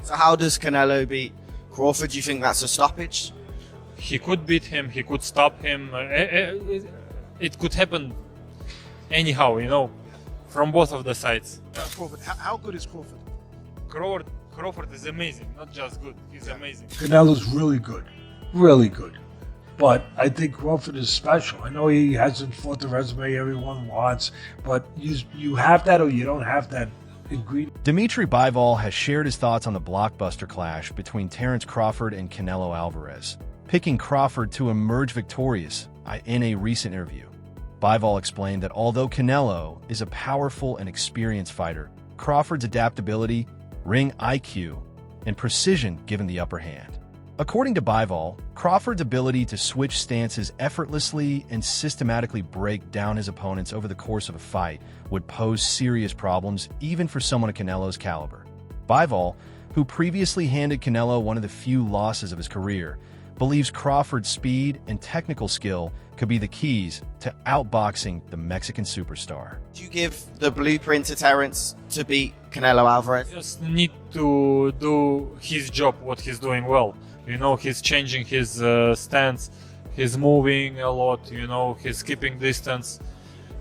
So how does Canelo beat Crawford? Do you think that's a stoppage? He could beat him, he could stop him. It could happen anyhow, you know, from both of the sides. Crawford, how good is Crawford? Crawford is amazing, not just good, he's amazing. Canelo's really good, really good. But I think Crawford is special. I know he hasn't fought the resume everyone wants, but you have that or you don't have that ingredient. Dmitry Bivol has shared his thoughts on the blockbuster clash between Terence Crawford and Canelo Alvarez, picking Crawford to emerge victorious in a recent interview. Bivol explained that although Canelo is a powerful and experienced fighter, Crawford's adaptability, ring IQ, and precision given the upper hand. According to Bivol, Crawford's ability to switch stances effortlessly and systematically break down his opponents over the course of a fight would pose serious problems even for someone of Canelo's caliber. Bivol, who previously handed Canelo one of the few losses of his career, believes Crawford's speed and technical skill could be the keys to outboxing the Mexican superstar. Do you give the blueprint to Terence to beat Canelo Alvarez? Just need to do his job, what he's doing well. You know, he's changing his stance, he's moving a lot, you know, he's keeping distance.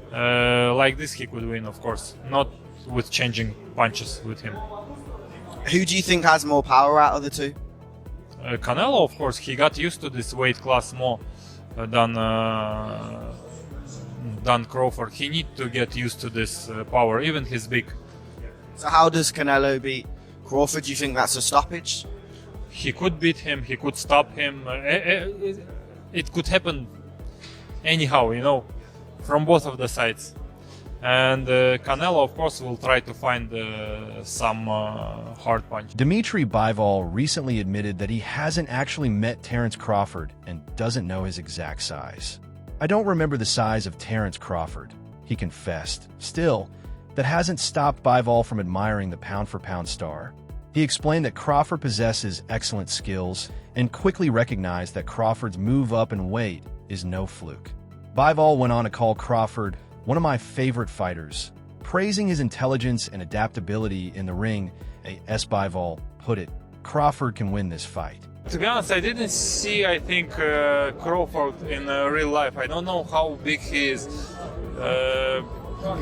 Like this he could win, of course, not with changing punches with him. Who do you think has more power out of the two? Canelo, of course, he got used to this weight class more than Crawford. He need to get used to this power, even he's big. So how does Canelo beat Crawford? Do you think that's a stoppage? He could beat him, he could stop him. It could happen anyhow, you know, from both of the sides. And Canelo, of course, will try to find some hard punch. Dmitry Bivol recently admitted that he hasn't actually met Terence Crawford and doesn't know his exact size. "I don't remember the size of Terence Crawford," he confessed. Still, that hasn't stopped Bivol from admiring the pound-for-pound star. He explained that Crawford possesses excellent skills and quickly recognized that Crawford's move up in weight is no fluke. Bivol went on to call Crawford one of my favorite fighters, praising his intelligence and adaptability in the ring. As Bivol put it, Crawford can win this fight. To be honest, I didn't see, I think, Crawford in real life. I don't know how big he is.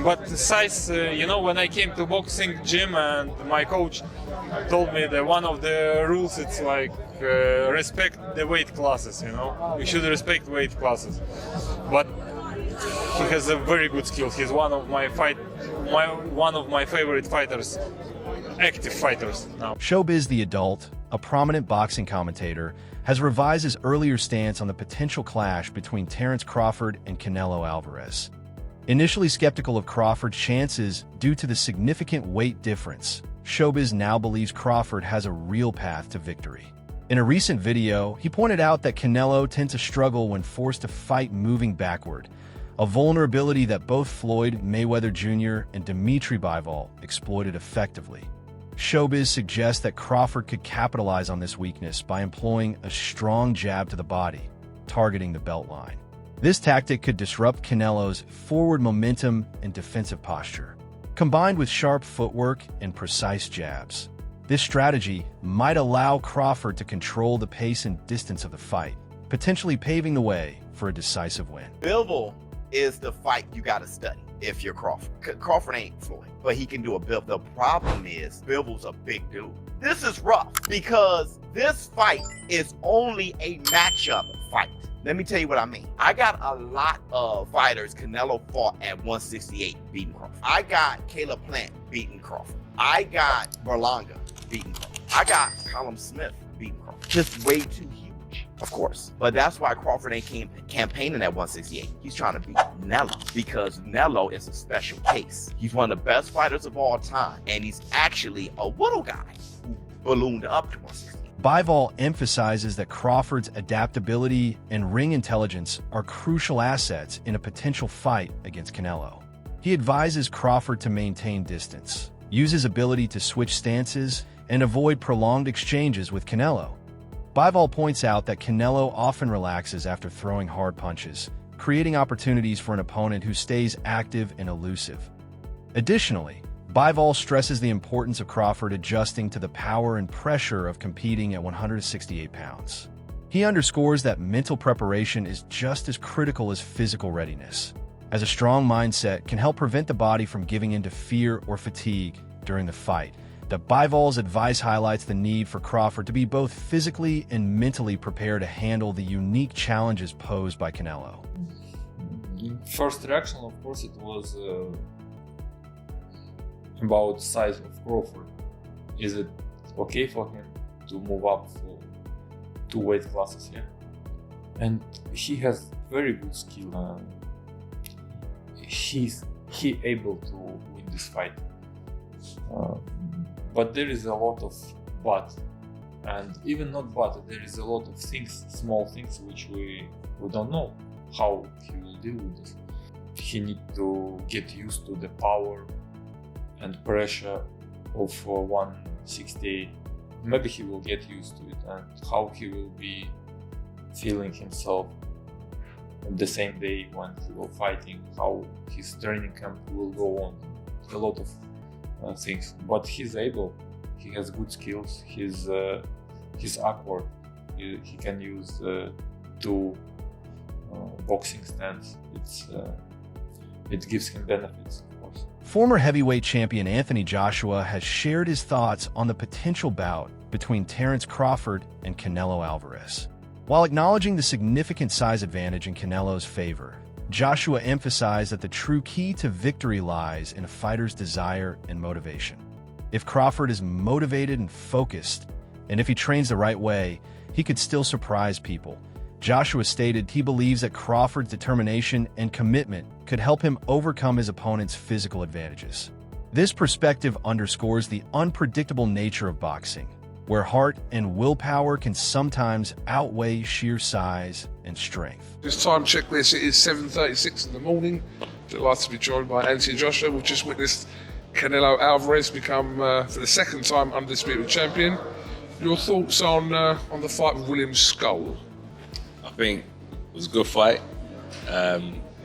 But the size, you know, when I came to boxing gym and my coach told me that one of the rules, it's like respect the weight classes, you know. You should respect weight classes. But he has a very good skill. He's one of my favorite fighters, active fighters now. Showbiz the Adult, a prominent boxing commentator, has revised his earlier stance on the potential clash between Terence Crawford and Canelo Alvarez. Initially skeptical of Crawford's chances due to the significant weight difference, Showbiz now believes Crawford has a real path to victory. In a recent video, he pointed out that Canelo tends to struggle when forced to fight moving backward, a vulnerability that both Floyd Mayweather Jr. and Dmitry Bivol exploited effectively. Showbiz suggests that Crawford could capitalize on this weakness by employing a strong jab to the body, targeting the belt line. This tactic could disrupt Canelo's forward momentum and defensive posture. Combined with sharp footwork and precise jabs, this strategy might allow Crawford to control the pace and distance of the fight, potentially paving the way for a decisive win. Bivol is the fight you got to study if you're Crawford. Crawford ain't Floyd, but he can do a Bivol. The problem is Bivol's a big dude. This is rough because this fight is only a matchup fight. Let me tell you what I mean. I got a lot of fighters Canelo fought at 168 beating Crawford. I got Caleb Plant beating Crawford. I got Berlanga beating Crawford. I got Callum Smith beating Crawford. Just way too huge, of course. But that's why Crawford ain't campaigning at 168. He's trying to beat Canelo because Canelo is a special case. He's one of the best fighters of all time, and he's actually a little guy who ballooned up to 168. Bivol emphasizes that Crawford's adaptability and ring intelligence are crucial assets in a potential fight against Canelo. He advises Crawford to maintain distance, use his ability to switch stances, and avoid prolonged exchanges with Canelo. Bivol points out that Canelo often relaxes after throwing hard punches, creating opportunities for an opponent who stays active and elusive. Additionally, Bivol stresses the importance of Crawford adjusting to the power and pressure of competing at 168 pounds. He underscores that mental preparation is just as critical as physical readiness, as a strong mindset can help prevent the body from giving in to fear or fatigue during the fight. Bivol's advice highlights the need for Crawford to be both physically and mentally prepared to handle the unique challenges posed by Canelo. First reaction, of course, it was about size of Crawford. Is it okay for him to move up for 2 weight classes? Yeah, and he has very good skill. He able to win this fight. But there is a lot of but, and even not but, there is a lot of things, small things, which we don't know how he will deal with this. He need to get used to the power and pressure of 168. Maybe he will get used to it, and how he will be feeling himself on the same day when he will fighting, how his training camp will go on, a lot of things. But he's able, he has good skills, he's awkward, he can use 2 boxing stands. It gives him benefits, of course. Former heavyweight champion Anthony Joshua has shared his thoughts on the potential bout between Terence Crawford and Canelo Alvarez. While acknowledging the significant size advantage in Canelo's favor, Joshua emphasized that the true key to victory lies in a fighter's desire and motivation. If Crawford is motivated and focused, and if he trains the right way, he could still surprise people. Joshua stated he believes that Crawford's determination and commitment could help him overcome his opponent's physical advantages. This perspective underscores the unpredictable nature of boxing, where heart and willpower can sometimes outweigh sheer size and strength. This time checklist, it is 7:36 in the morning. Delighted to be joined by Anthony Joshua. We've just witnessed Canelo Alvarez become, for the second time, undisputed champion. Your thoughts on the fight with William Skull? I think it was a good fight.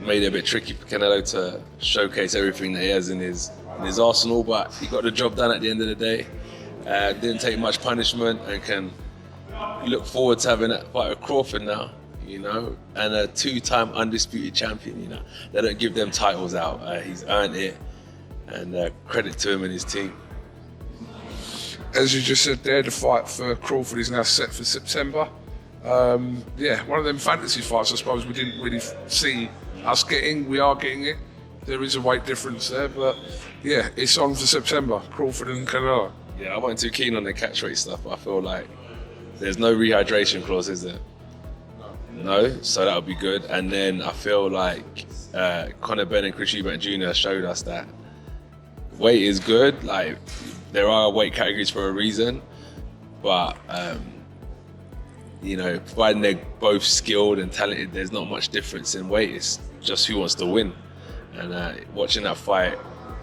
Made it a bit tricky for Canelo to showcase everything that he has in his arsenal, but he got the job done at the end of the day. Didn't take much punishment and can look forward to having that fight with Crawford now, and a 2-time undisputed champion. They don't give them titles out. He's earned it, and credit to him and his team. As you just said there, the fight for Crawford is now set for September. One of them fantasy fights, I suppose, we didn't really see us getting. We are getting it. There is a weight difference there, but yeah, it's on for September, Crawford and Canelo. Yeah, I wasn't too keen on the catch weight stuff, but I feel like there's no rehydration clause, is there? No, so that would be good. And then I feel like Conor Benn and Chris Eubank Jr. showed us that weight is good. Like, there are weight categories for a reason, but providing they're both skilled and talented, there's not much difference in weight. It's just who wants to win. And watching that fight,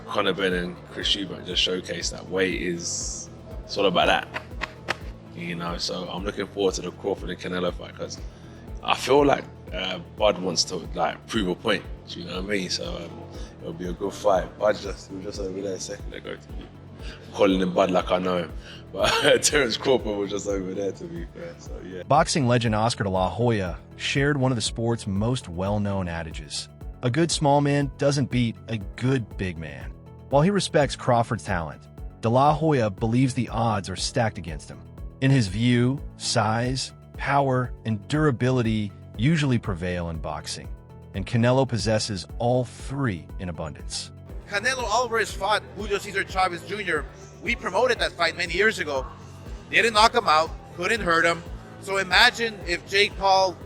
Conor Benn and Chris Eubank just showcased that weight is, it's all about that. So I'm looking forward to the Crawford and Canelo fight, because I feel like Bud wants to prove a point. Do you know what I mean? So it'll be a good fight. Bud was just over there a second ago to me. Calling him Bud like I know him, but Terence Crawford was just over there, to be fair. So yeah. Boxing legend Oscar de la Hoya shared one of the sport's most well-known adages: a good small man doesn't beat a good big man. While he respects Crawford's talent, de la Hoya believes the odds are stacked against him. In his view, size, power, and durability usually prevail in boxing, and Canelo possesses all 3 in abundance. Canelo Alvarez fought Julio Cesar Chavez Jr. We promoted that fight many years ago. Didn't knock him out, couldn't hurt him. So imagine if Jake Paul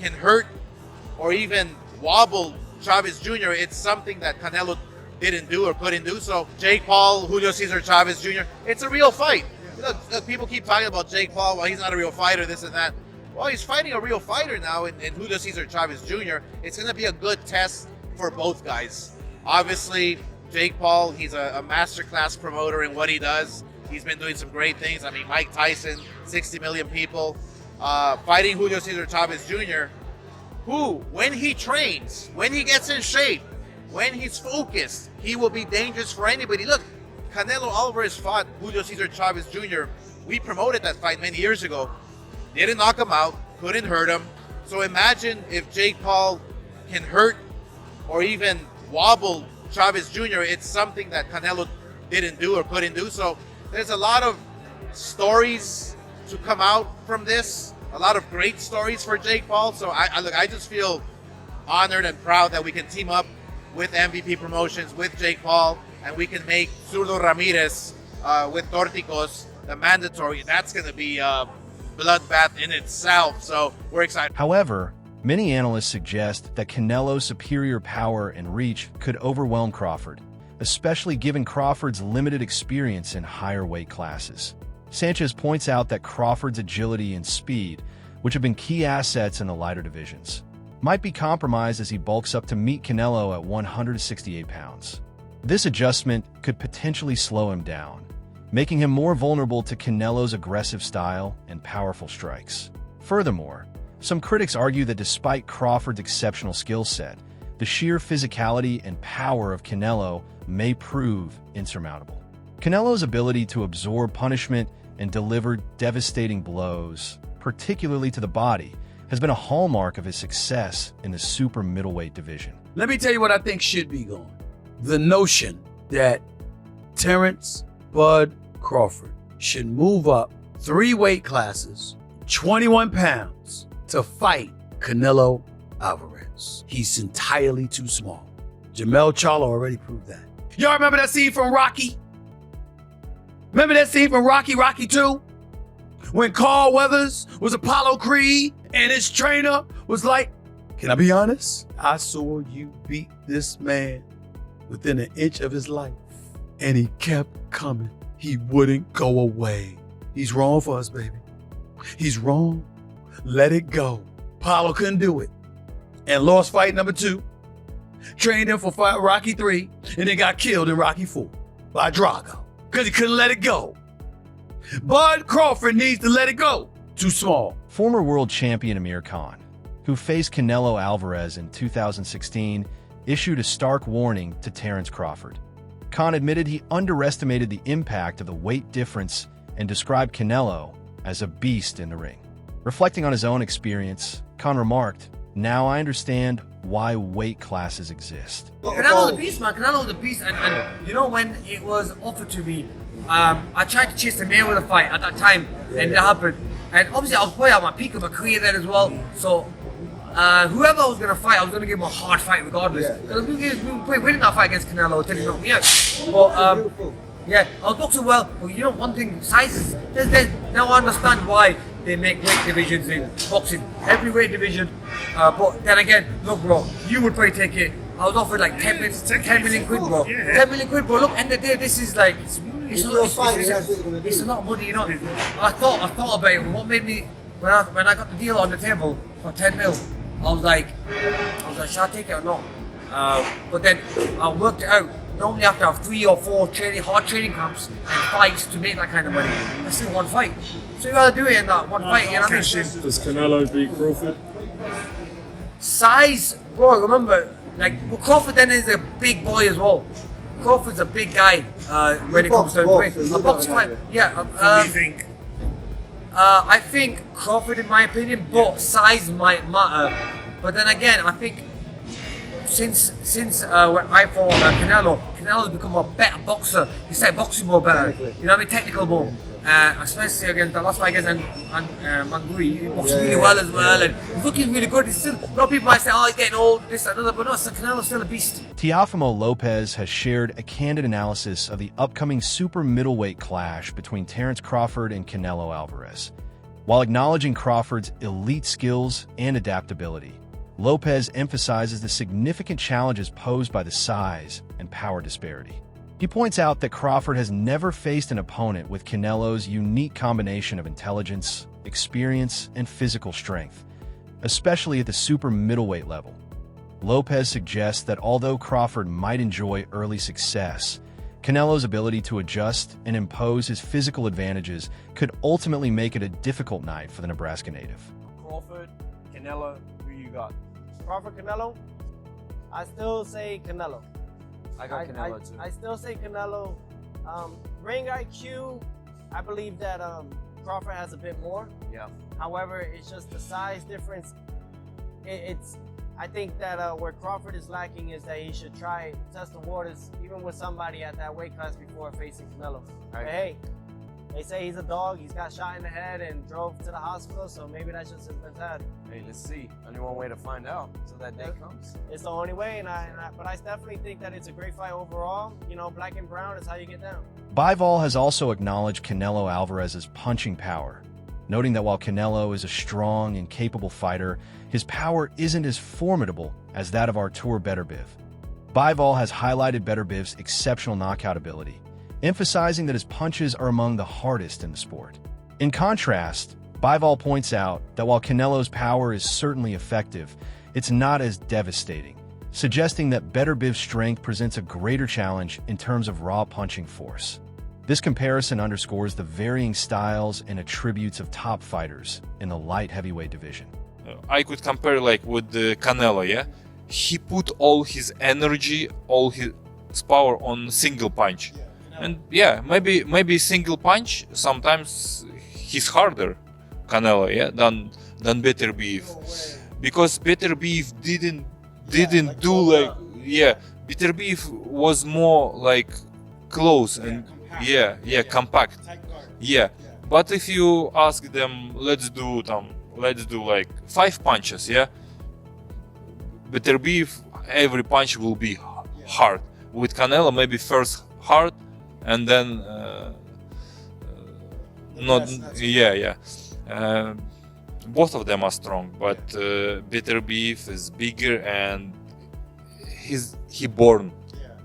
can hurt or even wobble Chavez Jr. It's something that Canelo didn't do or couldn't do. So Jake Paul, Julio Cesar Chavez Jr., it's a real fight. Look, people keep talking about Jake Paul, well, he's not a real fighter, this and that. Well, he's fighting a real fighter now in Julio Cesar Chavez Jr. It's going to be a good test for both guys. Obviously, Jake Paul, he's a masterclass promoter in what he does. He's been doing some great things. I mean, Mike Tyson, 60 million people. Fighting Julio Cesar Chavez Jr., who, when he trains, when he gets in shape, when he's focused, he will be dangerous for anybody. Look, Canelo Alvarez fought Julio Cesar Chavez Jr., we promoted that fight many years ago. Didn't knock him out, couldn't hurt him. So imagine if Jake Paul can hurt or even wobble Chavez Jr. It's something that Canelo didn't do or couldn't do. So there's a lot of stories to come out from this, a lot of great stories for Jake Paul. So I just feel honored and proud that we can team up with MVP Promotions, with Jake Paul, and we can make Zurdo Ramirez with Torticos the mandatory. That's going to be a bloodbath in itself. So we're excited. However, many analysts suggest that Canelo's superior power and reach could overwhelm Crawford, especially given Crawford's limited experience in higher weight classes. Sanchez points out that Crawford's agility and speed, which have been key assets in the lighter divisions, might be compromised as he bulks up to meet Canelo at 168 pounds. This adjustment could potentially slow him down, making him more vulnerable to Canelo's aggressive style and powerful strikes. Furthermore, some critics argue that despite Crawford's exceptional skill set, the sheer physicality and power of Canelo may prove insurmountable. Canelo's ability to absorb punishment and deliver devastating blows, particularly to the body, has been a hallmark of his success in the super middleweight division. Let me tell you what I think should be gone. The notion that Terence Bud Crawford should move up 3 weight classes, 21 pounds, to fight Canelo Alvarez. He's entirely too small. Jermell Charlo already proved that. Y'all remember that scene from Rocky? Remember that scene from Rocky 2? When Carl Weathers was Apollo Creed and his trainer was like, can I be honest? I saw you beat this man within an inch of his life. And he kept coming. He wouldn't go away. He's wrong for us, baby. He's wrong. Let it go. Apollo couldn't do it. And lost fight number 2. Trained him for fight Rocky 3 and then got killed in Rocky 4 by Drago because he couldn't let it go. Bud Crawford needs to let it go. Too small. Former world champion Amir Khan, who faced Canelo Alvarez in 2016, issued a stark warning to Terence Crawford. Khan admitted he underestimated the impact of the weight difference and described Canelo as a beast in the ring. Reflecting on his own experience, Khan remarked, "Now I understand why weight classes exist." Canelo's a beast, man. Canelo's a beast. And you know, when it was offered to me, I tried to chase the Mayweather fight at that time, and it happened. And obviously, I was probably at my peak of my career then as well. So, whoever I was going to fight, I was going to give him a hard fight regardless. Because we were winning that fight against Canelo until he knocked me out. But, yeah, I was boxing well. But you know, one thing, sizes. Now I understand why they make weight divisions in boxing. Every weight division. But then again, look, bro, you would probably take it. I was offered like 10 million quid, bro. 10 million quid, bro. Look, end of the day, this is like, it's a lot of money, you know. I thought about it. What made me, when I got the deal on the table for 10 mil, I was like, should I take it or not? But then I worked it out. Normally I have to have 3 or 4 hard training camps and fights to make that kind of money. That's still one fight. So you gotta do it in that one fight, you know what I mean? Does Canelo beat Crawford? Size, bro, remember, Crawford then is a big boy as well. Crawford's a big guy when it comes to weight. A box fight, yeah. What do you think? I think Crawford, in my opinion, but size might matter. But then again, I think since when I fought Canelo's become a better boxer. He started boxing more better. You know what I mean? Technical more. Especially against the last fight against Mangui, he boxed really well as well, and he's looking really good. He's still, a lot of people might say, oh, he's getting old, this, that, another, but no, Canelo's still a beast. Teofimo Lopez has shared a candid analysis of the upcoming super middleweight clash between Terence Crawford and Canelo Alvarez. While acknowledging Crawford's elite skills and adaptability, Lopez emphasizes the significant challenges posed by the size and power disparity. He points out that Crawford has never faced an opponent with Canelo's unique combination of intelligence, experience, and physical strength, especially at the super middleweight level. Lopez suggests that although Crawford might enjoy early success, Canelo's ability to adjust and impose his physical advantages could ultimately make it a difficult night for the Nebraska native. Crawford, Canelo, who you got? Crawford, Canelo? I still say Canelo. I got Canelo too. I still say Canelo. Ring IQ, I believe that Crawford has a bit more. Yeah. However, it's just the size difference. I think that where Crawford is lacking is that he should try test the waters even with somebody at that weight class before facing Canelo. But hey, they say he's a dog. He's got shot in the head and drove to the hospital, so maybe that's just his mentality. Hey, let's see. Only one way to find out until that day comes. It's the only way, but I definitely think that it's a great fight overall. You know, black and brown is how you get down. Bivol has also acknowledged Canelo Alvarez's punching power, noting that while Canelo is a strong and capable fighter, his power isn't as formidable as that of Artur Beterbiev. Bivol has highlighted Beterbiev's exceptional knockout ability, emphasizing that his punches are among the hardest in the sport. In contrast, Bivol points out that while Canelo's power is certainly effective, it's not as devastating, suggesting that Beterbiev's strength presents a greater challenge in terms of raw punching force. This comparison underscores the varying styles and attributes of top fighters in the light heavyweight division. I could compare like with the Canelo, yeah? He put all his energy, all his power on single punch. And yeah, maybe single punch sometimes he's harder, Canelo, yeah, than Beterbiev, because Beterbiev didn't do like, yeah, Beterbiev was more like close and compact, yeah. But if you ask them, let's do like 5 punches, yeah, Beterbiev, every punch will be hard. With Canelo, maybe first hard and then both of them are strong, but Beterbiev is bigger and he born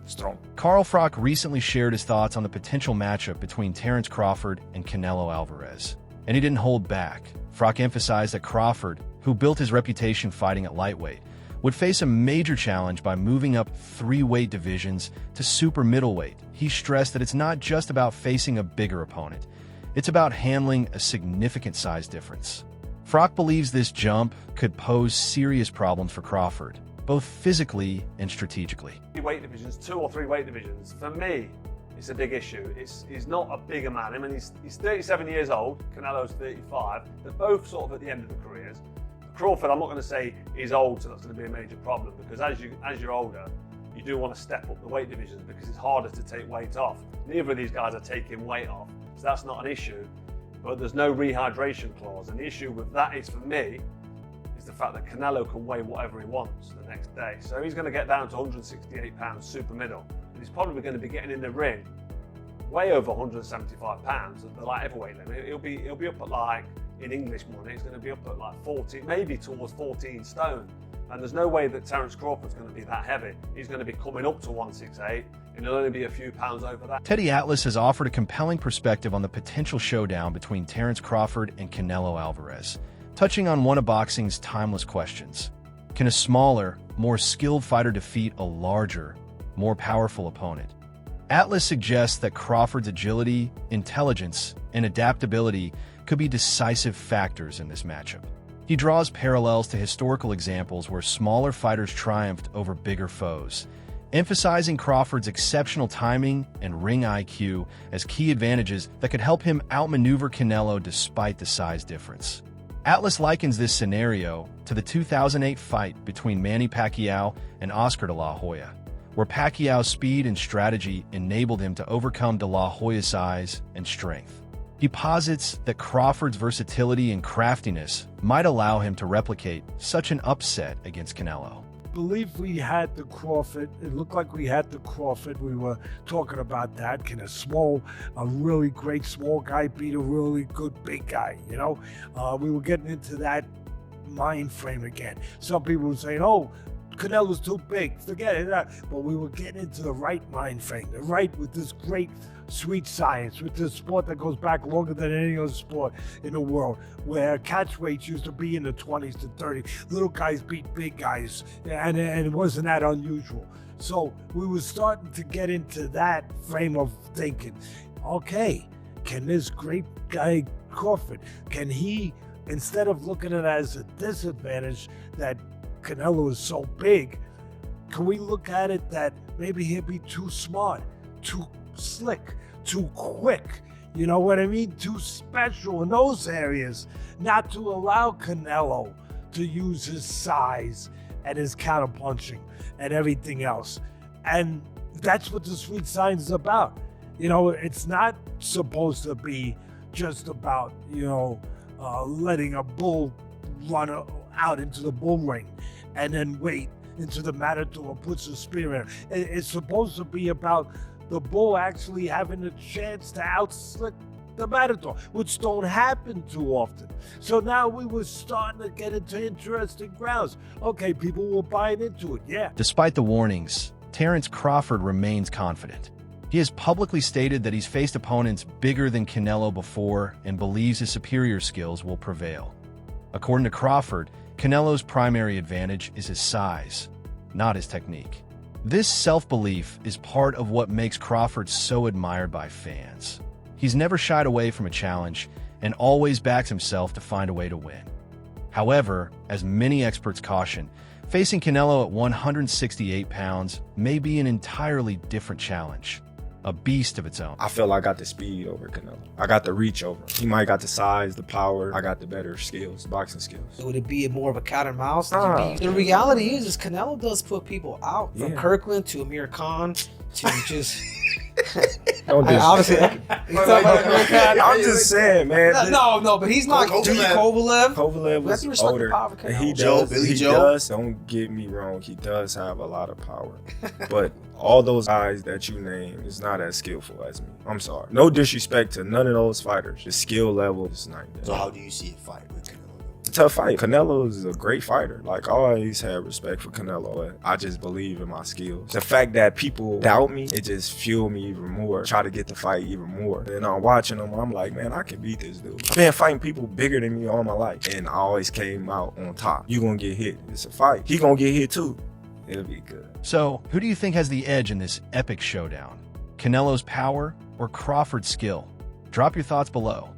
strong. Carl Frock recently shared his thoughts on the potential matchup between Terence Crawford and Canelo Alvarez, and he didn't hold back. Frock emphasized that Crawford, who built his reputation fighting at lightweight, would face a major challenge by moving up 3 weight divisions to super middleweight. He stressed that it's not just about facing a bigger opponent, it's about handling a significant size difference. Frock believes this jump could pose serious problems for Crawford, both physically and strategically. Weight divisions, 2 or 3 weight divisions, for me, it's a big issue. He's not a bigger man. I mean, he's 37 years old, Canelo's 35. They're both sort of at the end of their careers. Crawford, I'm not going to say he's old, so that's going to be a major problem, because as you're older, you do want to step up the weight divisions because it's harder to take weight off. Neither of these guys are taking weight off, so that's not an issue. But there's no rehydration clause, and the issue with that is, for me, is the fact that Canelo can weigh whatever he wants the next day. So he's going to get down to 168 pounds super middle, and he's probably going to be getting in the ring way over 175 pounds at the light heavyweight limit. He'll be up at, like, in English money, he's going to be up at like 14, maybe towards 14 stone. And there's no way that Terence Crawford's going to be that heavy. He's going to be coming up to 168, and he'll only be a few pounds over that. Teddy Atlas has offered a compelling perspective on the potential showdown between Terence Crawford and Canelo Alvarez, touching on one of boxing's timeless questions. Can a smaller, more skilled fighter defeat a larger, more powerful opponent? Atlas suggests that Crawford's agility, intelligence, and adaptability could be decisive factors in this matchup. He draws parallels to historical examples where smaller fighters triumphed over bigger foes, emphasizing Crawford's exceptional timing and ring IQ as key advantages that could help him outmaneuver Canelo despite the size difference. Atlas likens this scenario to the 2008 fight between Manny Pacquiao and Oscar de la Hoya, where Pacquiao's speed and strategy enabled him to overcome de la Hoya's size and strength. He posits that Crawford's versatility and craftiness might allow him to replicate such an upset against Canelo. I believe we had the Crawford. It looked like we had the Crawford. We were talking about that. Can a really great small guy beat a really good big guy? You know, we were getting into that mind frame again. Some people were saying, oh, Canelo's too big, forget it. But we were getting into the right mind frame, the right with this great sweet science, with this sport that goes back longer than any other sport in the world, where catch weights used to be in the 20s to 30s. Little guys beat big guys, and it wasn't that unusual. So we were starting to get into that frame of thinking, okay, can this great guy Crawford, can he, instead of looking at it as a disadvantage that Canelo is so big, can we look at it that maybe he'll be too smart, too slick, too quick. You know what I mean? Too special in those areas, not to allow Canelo to use his size and his counterpunching and everything else. And that's what the Sweet Science is about. You know, it's not supposed to be just about, letting a bull run out into the bull ring and then wait until the matador puts a spear in it. It's supposed to be about the bull actually having a chance to outslick the matador, which don't happen too often. So now we were starting to get into interesting grounds. Okay, people were buying into it, yeah. Despite the warnings, Terence Crawford remains confident. He has publicly stated that he's faced opponents bigger than Canelo before and believes his superior skills will prevail. According to Crawford, Canelo's primary advantage is his size, not his technique. This self-belief is part of what makes Crawford so admired by fans. He's never shied away from a challenge and always backs himself to find a way to win. However, as many experts caution, facing Canelo at 168 pounds may be an entirely different challenge, a beast of its own. I feel like I got the speed over Canelo. I got the reach over him. He might got the size, the power. I got the better skills, boxing skills. Would it be more of a cat and mouse? The reality is Canelo does put people out. From Kirkland to Amir Khan to just... Don't obviously, I'm just saying, man. No, but he's not Kovalev. Kovalev was older. And he does, don't get me wrong, he does have a lot of power. But all those guys that you name is not as skillful as me. I'm sorry. No disrespect to none of those fighters. The skill level is not there. So how do you see a fight with Canelo? It's a tough fight. Canelo is a great fighter. Like, I always had respect for Canelo, but I just believe in my skills. The fact that people doubt me, it just fueled me even more. Try to get the fight even more. And I'm watching him, I'm like, man, I can beat this dude. I've been fighting people bigger than me all my life, and I always came out on top. You gonna get hit. It's a fight. He gonna get hit too. It'll be good. So, who do you think has the edge in this epic showdown? Canelo's power or Crawford's skill? Drop your thoughts below.